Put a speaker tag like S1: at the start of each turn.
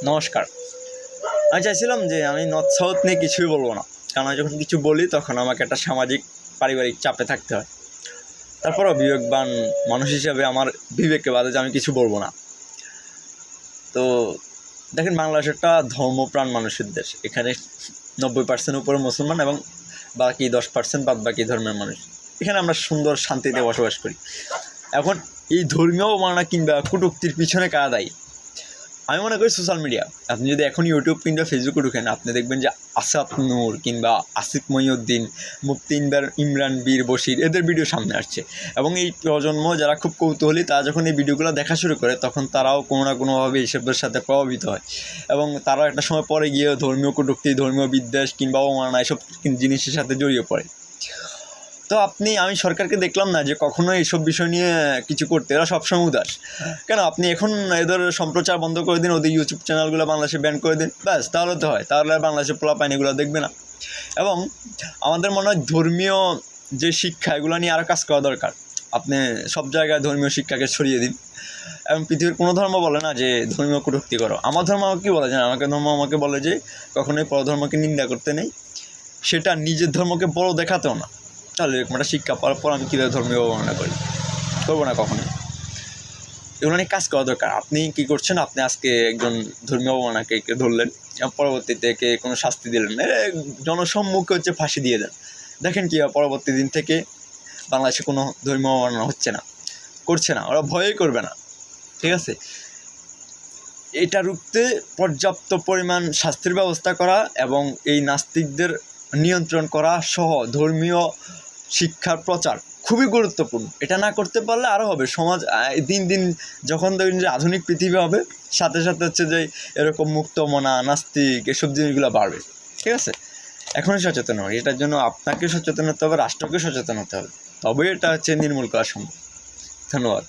S1: নমস্কার। আমি চাইছিলাম যে আমি নর্থ সাউথ নিয়ে কিছুই বলবো না, কারণ আমি যখন কিছু বলি তখন আমাকে একটা সামাজিক পারিবারিক চাপে থাকতে হয়। তারপরও বিবেকবান মানুষ হিসাবে আমার বিবেককে বাদে যে আমি কিছু বলবো না। তো দেখেন, বাংলাদেশ একটা ধর্মপ্রাণ মানুষের দেশ। এখানে 90% উপরে মুসলমান এবং বাকি 10% বাদ বাকি ধর্মের মানুষ। এখানে আমরা সুন্দর শান্তিতে বসবাস করি। এখন এই ধর্মীয় অবমাননা কিংবা কটূক্তির পিছনে কারা দায়ী? আমি মনে করি সোশ্যাল মিডিয়া। আপনি যদি এখন ইউটিউব কিংবা ফেসবুকে ঢুকেন, আপনি দেখবেন যে আসাদ নূর কিংবা আসিফ মহিউদ্দিন, মুফতি ইমরান বীর বশির এদের ভিডিও সামনে আসছে। এবং এই প্রজন্ম যারা খুব কৌতূহলী, তারা যখন এই ভিডিওগুলো দেখা শুরু করে তখন তারাও কোনো না কোনোভাবে এইসবের সাথে প্রভাবিত হয় এবং তারাও একটা সময় পরে গিয়ে ধর্মীয় কটূক্তি, ধর্মীয় বিদ্বেষ কিংবা অবমাননা এসব জিনিসের সাথে জড়িয়ে পড়ে। তো আমি সরকারকে দেখলাম না যে কখনো এইসব বিষয় নিয়ে কিছু করতে। এরা সবসময় উদাস। কেন আপনি এখন এদের সম্প্রচার বন্ধ করে দিন, ওদের ইউটিউব চ্যানেলগুলো বাংলাদেশে ব্যান করে দিন, ব্যাস তাহলে তো হয়। তাহলে বাংলাদেশের পোলাপাইন এগুলো দেখবে না। এবং আমাদের মনে হয় ধর্মীয় যে শিক্ষা, এগুলো নিয়ে আরও কাজ করা দরকার। আপনি সব জায়গায় ধর্মীয় শিক্ষাকে ছড়িয়ে দিন। এবং পৃথিবীর কোনো ধর্ম বলে না যে ধর্মীয় কটূক্তি করো। আমার ধর্ম আমাকে কী বলে জানেন? আমাকে বলে যে কখনোই পরধর্মকে নিন্দা করতে নেই, সেটা নিজের ধর্মকে বড় দেখাতেও না। তাহলে এরকম একটা শিক্ষা পাওয়ার পর আমি কীভাবে ধর্মীয় অবমাননা করবো না কখনো। এগুলো নিয়ে কাজ করা দরকার। আপনি কী করছেন? আপনি আজকে একজন ধর্মীয় অবমাননাকে ধরলেন, পরবর্তীতে একে কোনো শাস্তি দিলেন না, জনসম্মুখে ফাঁসি দিয়ে দেন। দেখেন কী হয়, পরবর্তী দিন থেকে বাংলাদেশে কোনো ধর্মীয় অবমাননা করছে না, ওরা ভয়ই করবে না। ঠিক আছে? এটা রুখতে পর্যাপ্ত পরিমাণ শাস্তির ব্যবস্থা করা এবং এই নাস্তিকদের নিয়ন্ত্রণ করা সহ ধর্মীয় শিক্ষার প্রচার খুবই গুরুত্বপূর্ণ। এটা না করতে পারলে আরও হবে সমাজ দিন দিন যখন দেখবেন যে আধুনিক পৃথিবী হবে, সাথে সাথে যে এরকম মুক্তমনা, নাস্তিক এসব জিনিসগুলো বাড়বে। ঠিক আছে? এখনই সচেতন হবে। এটার জন্য আপনাকে সচেতন হতে হবে, রাষ্ট্রকে সচেতন হতে হবে, তবে এটা নির্মূল করা সম্ভব। ধন্যবাদ।